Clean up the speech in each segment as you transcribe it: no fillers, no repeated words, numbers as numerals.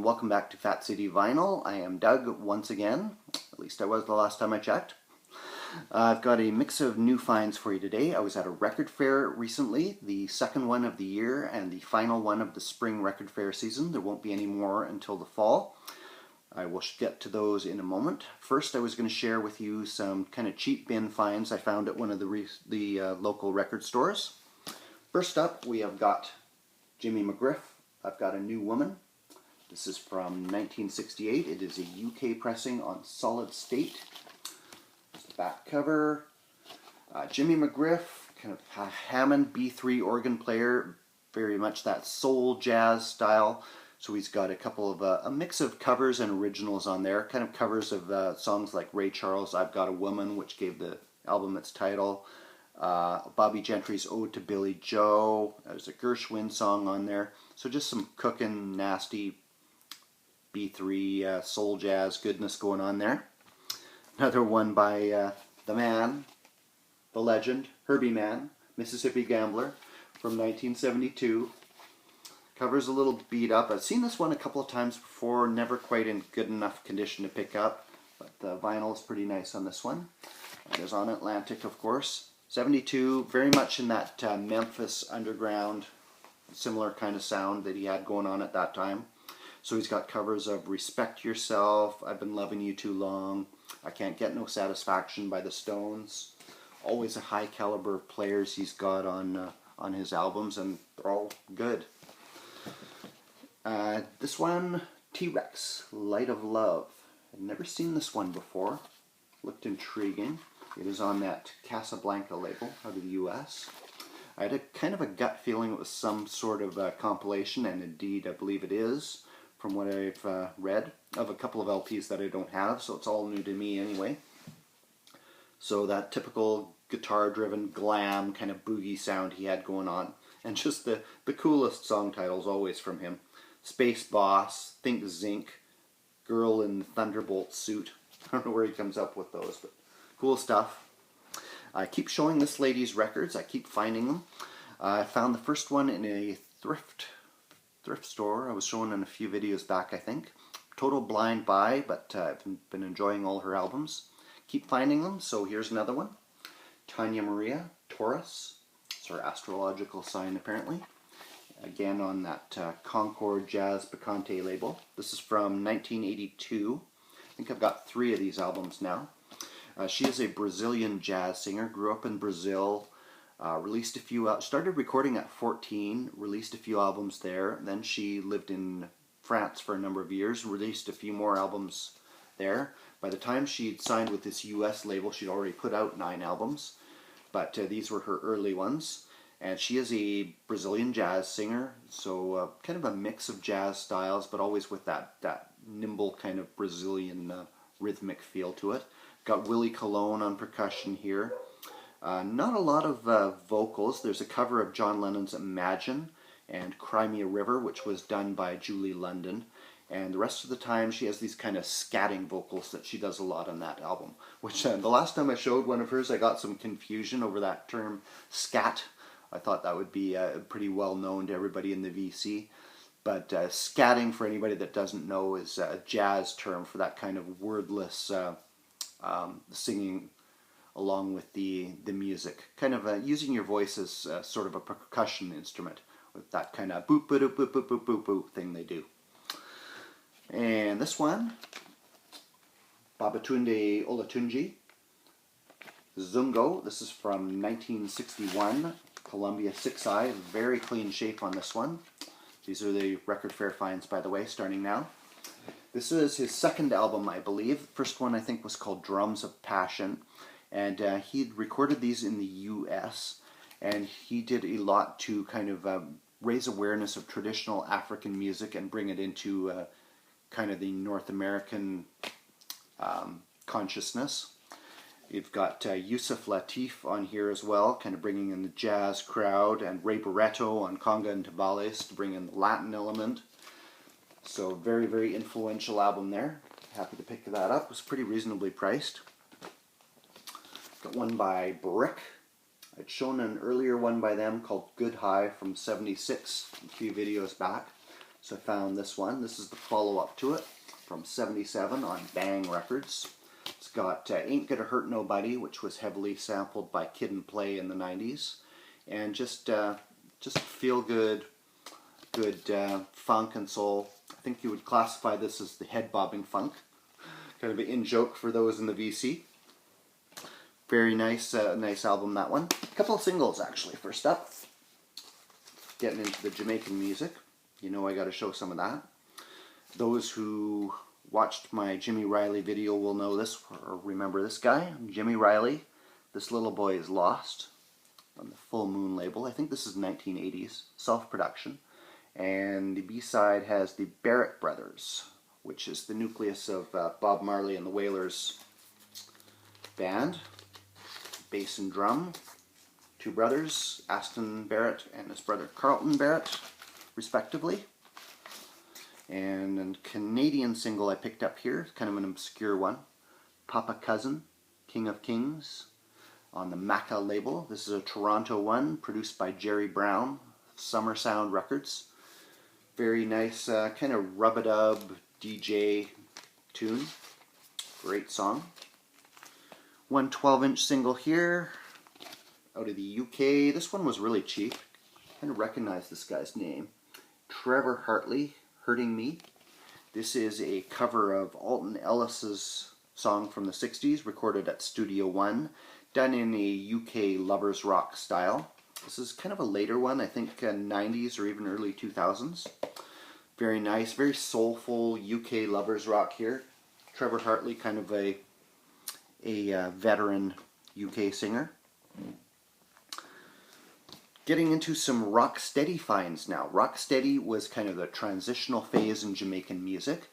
Welcome back to Fat City Vinyl. I am Doug once again. At least I was the last time I checked. I've got a mix of new finds for you today. I was at a record fair recently, the second one of the year and the final one of the spring record fair season. There won't be any more until the fall. I will get to those in a moment. First, I was going to share with you some kind of cheap bin finds I found at one of the local record stores. First up, we have got Jimmy McGriff. I've Got a New Woman. This is from 1968. It is a UK pressing on solid state. There's the back cover. Jimmy McGriff, kind of a Hammond B3 organ player, very much that soul jazz style. So he's got a couple of, a mix of covers and originals on there, kind of covers of songs like Ray Charles' I've Got a Woman, which gave the album its title. Bobby Gentry's Ode to Billy Joe. There's a Gershwin song on there. So just some cooking, nasty B3 soul jazz goodness going on there. Another one by the man, the legend, Herbie Mann, Mississippi Gambler from 1972. Cover's a little beat up. I've seen this one a couple of times before, never quite in good enough condition to pick up, but the vinyl is pretty nice on this one. There's On Atlantic, of course. 72, very much in that Memphis underground, similar kind of sound that he had going on at that time. So he's got covers of Respect Yourself, I've Been Loving You Too Long, I Can't Get No Satisfaction by the Stones. Always a high caliber of players he's got on his albums, and they're all good. This one, T-Rex, Light of Love. I've never seen this one before. Looked intriguing. It is on that Casablanca label out of the US. I had a kind of a gut feeling it was some sort of compilation, and indeed I believe it is, from what I've read, of a couple of LPs that I don't have, so it's all new to me anyway. So that typical guitar-driven glam kind of boogie sound he had going on, and just the coolest song titles always from him. Space Boss, Think Zinc, Girl in the Thunderbolt Suit. I don't know where he comes up with those, but cool stuff. I keep showing this lady's records. I keep finding them. I found the first one in a thrift store. I was showing in a few videos back, I think. Total blind buy, but I've been enjoying all her albums. Keep finding them, so here's another one. Tanya Maria, Taurus. It's her astrological sign, apparently. Again on that Concord Jazz Picante label. This is from 1982. I think I've got 3 of these albums now. She is a Brazilian jazz singer, grew up in Brazil, released a few, started recording at 14, released a few albums there. Then she lived in France for a number of years, released a few more albums there. By the time she'd signed with this US label, she'd already put out 9 albums, but these were her early ones. And she is a Brazilian jazz singer, so kind of a mix of jazz styles, but always with that nimble kind of Brazilian rhythmic feel to it. Got Willie Colon on percussion here. Not a lot of vocals. There's a cover of John Lennon's Imagine and Cry Me a River, which was done by Julie London. And the rest of the time she has these kind of scatting vocals that she does a lot on that album. Which the last time I showed one of hers, I got some confusion over that term scat. I thought that would be pretty well known to everybody in the VC. But scatting, for anybody that doesn't know, is a jazz term for that kind of wordless singing along with the music. Kind of using your voice as sort of a percussion instrument with that kind of boop boop boop boop boop boop boop thing they do. And this one, Babatunde Olatunji, Zungo. This is from 1961. Columbia 6i, very clean shape on this one. These are the record fair finds, by the way, starting now. This is his second album, I believe. The first one, I think, was called Drums of Passion, and he'd recorded these in the US, and he did a lot to kind of raise awareness of traditional African music and bring it into kind of the North American consciousness. You've got Yusuf Lateef on here as well, kind of bringing in the jazz crowd, and Ray Barretto on conga and timbales to bring in the Latin element. So very, very influential album there. Happy to pick that up. It was pretty reasonably priced. Got one by Brick. I'd shown an earlier one by them called Good High from '76, a few videos back. So I found this one. This is the follow-up to it from '77 on Bang Records. It's got Ain't Gonna Hurt Nobody, which was heavily sampled by Kid and Play in the '90s, and just feel good funk and soul. I think you would classify this as the head bobbing funk, kind of an in-joke for those in the VC. Very nice, nice album, that one. A couple of singles actually. First up, getting into the Jamaican music. You know I got to show some of that. Those who watched my Jimmy Riley video will know this or remember this guy, Jimmy Riley. This Little Boy Is Lost on the Full Moon label. I think this is 1980s, self-production. And the B-side has the Barrett Brothers, which is the nucleus of Bob Marley and the Wailers band. Bass and drum. Two brothers, Aston Barrett and his brother Carlton Barrett, respectively. And a Canadian single I picked up here, kind of an obscure one. Papa Cousin, King of Kings, on the Macca label. This is a Toronto one, produced by Jerry Brown, Summer Sound Records. Very nice, kind of rub-a-dub DJ tune. Great song. One 12-inch single here, out of the UK. This one was really cheap. Kind of recognize this guy's name. Trevor Hartley, Hurting Me. This is a cover of Alton Ellis's song from the 60s, recorded at Studio One, done in a UK lovers rock style. This is kind of a later one, I think 90s or even early 2000s. Very nice, very soulful UK lovers rock here. Trevor Hartley, kind of a veteran UK singer. Getting into some rocksteady finds now. Rocksteady was kind of the transitional phase in Jamaican music.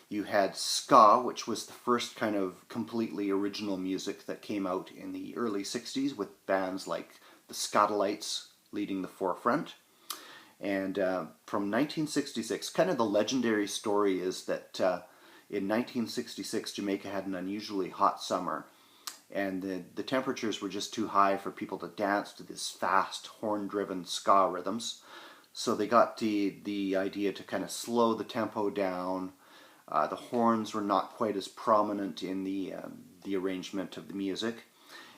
You had ska, which was the first kind of completely original music that came out in the early 60s with bands like the Skatalites leading the forefront. And from 1966, kind of the legendary story is that in 1966 Jamaica had an unusually hot summer. And the temperatures were just too high for people to dance to this fast, horn-driven ska rhythms. So they got the idea to kind of slow the tempo down. The horns were not quite as prominent in the arrangement of the music.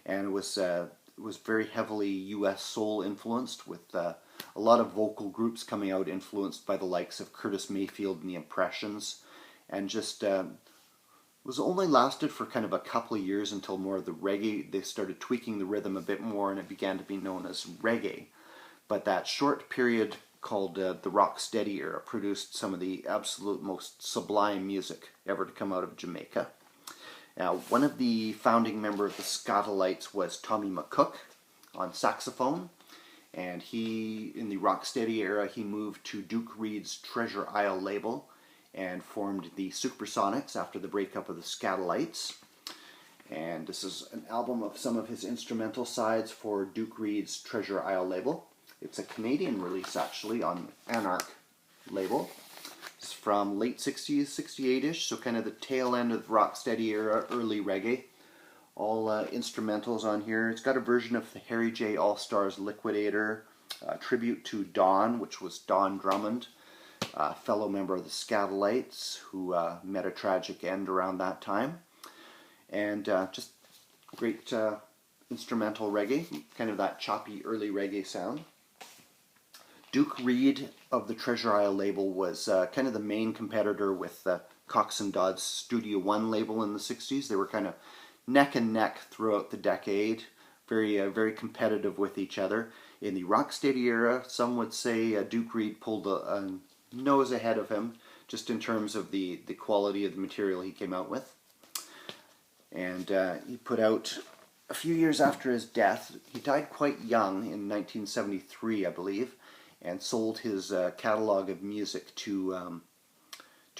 And it was very heavily U.S. soul influenced, with a lot of vocal groups coming out influenced by the likes of Curtis Mayfield and the Impressions. And just... was only lasted for kind of a couple of years until more of the reggae, they started tweaking the rhythm a bit more and it began to be known as reggae. But that short period called the rocksteady era produced some of the absolute most sublime music ever to come out of Jamaica. Now, one of the founding members of the Skatalites was Tommy McCook on saxophone, and he, in the rocksteady era, he moved to Duke Reid's Treasure Isle label and formed the Supersonics after the breakup of the Skatalites. And this is an album of some of his instrumental sides for Duke Reid's Treasure Isle label. It's a Canadian release actually on Anarch label. It's from late 60s, 68-ish, so kind of the tail end of the rocksteady era, early reggae. All instrumentals on here. It's got a version of the Harry J. All-Stars Liquidator, tribute to Don, which was Don Drummond, a fellow member of the Skatalites who met a tragic end around that time. And just great instrumental reggae, kind of that choppy early reggae sound. Duke Reid of the Treasure Isle label was kind of the main competitor with Cox and Dodd's Studio One label in the 60s. They were kind of neck and neck throughout the decade, very competitive with each other. In the rocksteady era, some would say Duke Reid pulled a nose ahead of him, just in terms of the quality of the material he came out with. And he put out, a few years after his death, he died quite young in 1973, I believe, and sold his catalog of music to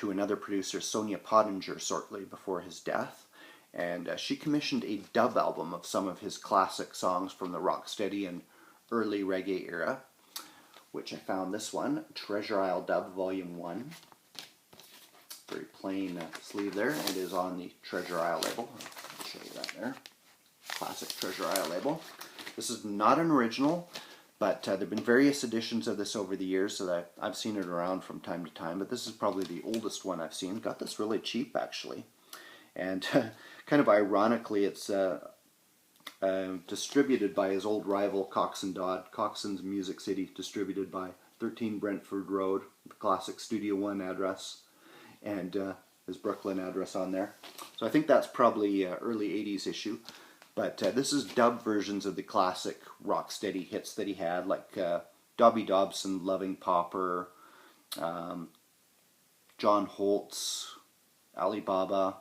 another producer, Sonia Pottinger, shortly before his death. And she commissioned a dub album of some of his classic songs from the rocksteady and early reggae era, which I found this one, Treasure Isle Dub Volume 1. Very plain sleeve there. It is on the Treasure Isle label. I'll show you that there. Classic Treasure Isle label. This is not an original. But there have been various editions of this over the years, so that I've seen it around from time to time. But this is probably the oldest one I've seen. Got this really cheap, actually. And kind of ironically, it's distributed by his old rival Coxsone Dodd. Coxsone's Music City, distributed by 13 Brentford Road, the classic Studio One address, and his Brooklyn address on there. So I think that's probably early 80s issue. But this is dub versions of the classic rocksteady hits that he had, like Dobby Dobson, Loving Pauper, John Holtz, Alibaba,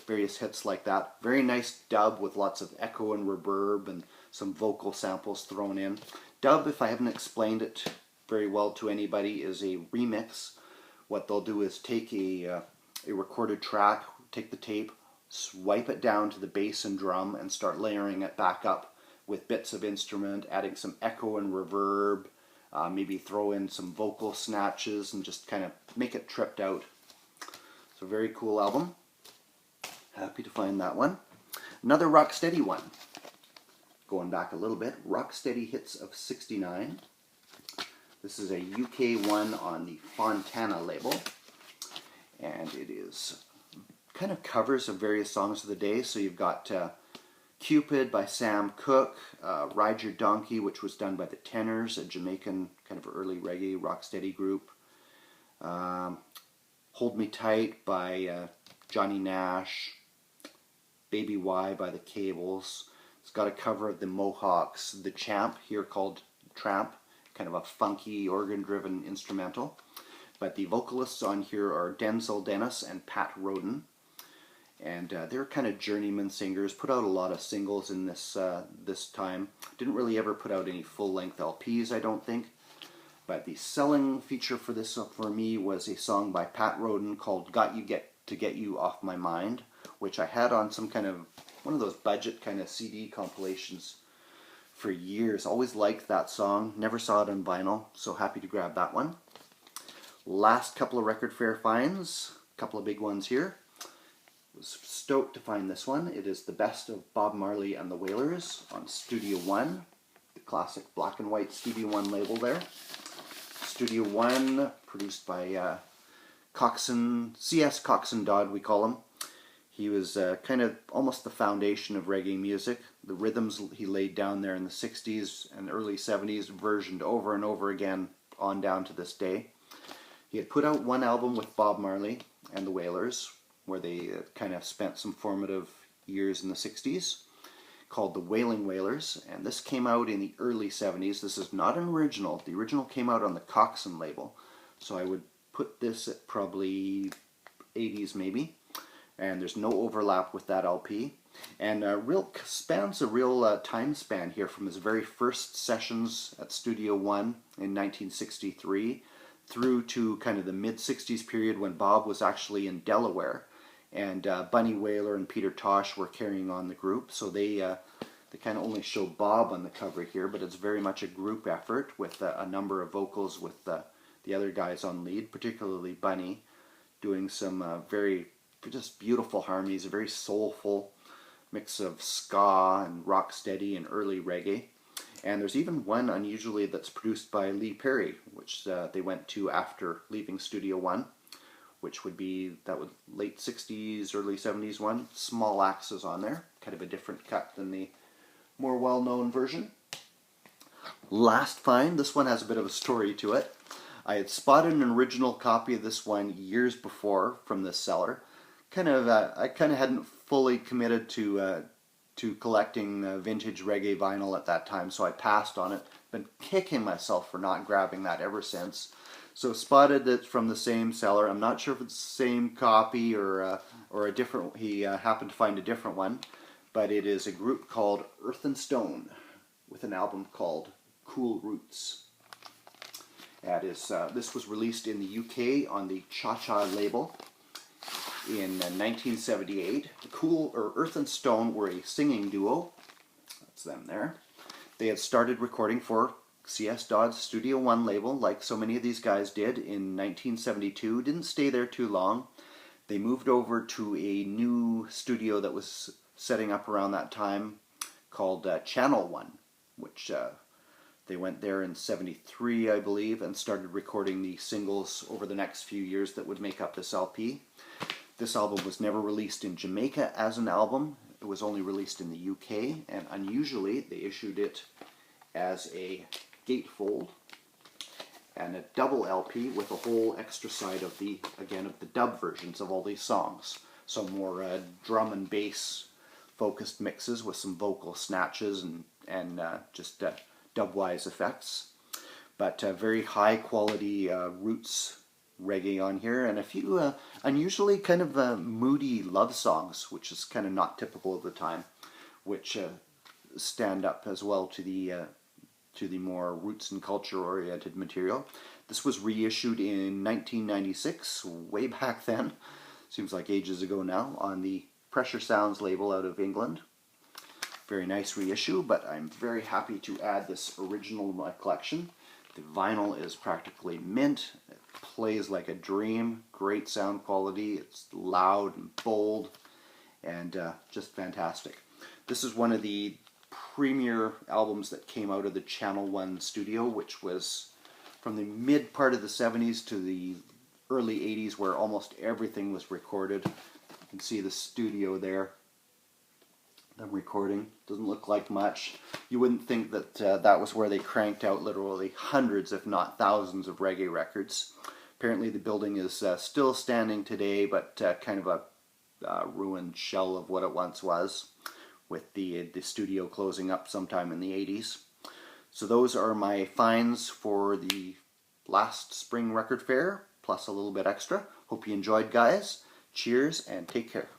various hits like that. Very nice dub with lots of echo and reverb and some vocal samples thrown in. Dub, if I haven't explained it very well to anybody, is a remix. What they'll do is take a recorded track, take the tape, swipe it down to the bass and drum, and start layering it back up with bits of instrument, adding some echo and reverb, maybe throw in some vocal snatches, and just kind of make it tripped out. So very cool album. Happy to find that one. Another Rocksteady one. Going back a little bit, Rocksteady Hits of '69. This is a UK one on the Fontana label, and it is kind of covers of various songs of the day. So you've got Cupid by Sam Cooke, Ride Your Donkey, which was done by the Tenors, a Jamaican kind of early reggae rocksteady group. Hold Me Tight by Johnny Nash, Baby Y by the Cables. It's got a cover of the Mohawks, The Champ, here called Tramp, kind of a funky organ-driven instrumental. But the vocalists on here are Denzel Dennis and Pat Roden. And they're kind of journeyman singers, put out a lot of singles in this time. Didn't really ever put out any full-length LPs, I don't think. But the selling feature for this for me was a song by Pat Roden called Got You to Get You Off My Mind, which I had on some kind of, one of those budget kind of CD compilations for years. Always liked that song, never saw it on vinyl, so happy to grab that one. Last couple of record fair finds, a couple of big ones here. Was stoked to find this one. It is the best of Bob Marley and the Wailers on Studio One, the classic black and white Studio One label there. Studio One, produced by C.S. Coxsone Dodd, we call him. He was kind of almost the foundation of reggae music. The rhythms he laid down there in the 60s and early 70s, versioned over and over again on down to this day. He had put out one album with Bob Marley and the Wailers, where they kind of spent some formative years in the 60s, called The Wailing Wailers, and this came out in the early 70s. This is not an original. The original came out on the Coxsone label, so I would put this at probably 80s maybe, and there's no overlap with that LP. And spans a real time span here from his very first sessions at Studio One in 1963 through to kind of the mid-60s period when Bob was actually in Delaware, and Bunny Wailer and Peter Tosh were carrying on the group. So they kind of only show Bob on the cover here, but it's very much a group effort with a number of vocals with the other guys on lead, particularly Bunny, doing some very just beautiful harmonies, a very soulful mix of ska and rocksteady and early reggae. And there's even one unusually that's produced by Lee Perry, which they went to after leaving Studio One, which would be late 60s, early 70s one. Small axes on there, kind of a different cut than the more well-known version. Last find, this one has a bit of a story to it. I had spotted an original copy of this one years before from this seller. I kind of hadn't fully committed to collecting vintage reggae vinyl at that time, so I passed on it. Been kicking myself for not grabbing that ever since. So spotted it from the same seller. I'm not sure if it's the same copy or a different. He happened to find a different one, but it is a group called Earth and Stone with an album called Cool Roots. This was released in the UK on the Cha Cha label in 1978. Earth and Stone were a singing duo. That's them there. They had started recording for C.S. Dodd's Studio One label, like so many of these guys did, in 1972. Didn't stay there too long. They moved over to a new studio that was setting up around that time called Channel One, which They went there in '73, I believe, and started recording the singles over the next few years that would make up this LP. This album was never released in Jamaica as an album. It was only released in the UK, and unusually they issued it as a gatefold and a double LP with a whole extra side of the dub versions of all these songs. Some more drum and bass focused mixes with some vocal snatches and just dub-wise effects. But very high quality roots reggae on here, and a few unusually kind of moody love songs, which is kind of not typical of the time, which stand up as well to the more roots and culture oriented material. This was reissued in 1996, way back then, seems like ages ago now, on the Pressure Sounds label out of England. Very nice reissue, but I'm very happy to add this original to my collection. The vinyl is practically mint. It plays like a dream. Great sound quality. It's loud and bold and just fantastic. This is one of the premier albums that came out of the Channel 1 studio, which was from the mid part of the 70s to the early 80s, where almost everything was recorded. You can see the studio there, them recording. Doesn't look like much. You wouldn't think that that was where they cranked out literally hundreds, if not thousands, of reggae records. Apparently the building is still standing today, but kind of a ruined shell of what it once was, with the studio closing up sometime in the 80s. So those are my finds for the last spring record fair, plus a little bit extra. Hope you enjoyed, guys. Cheers and take care.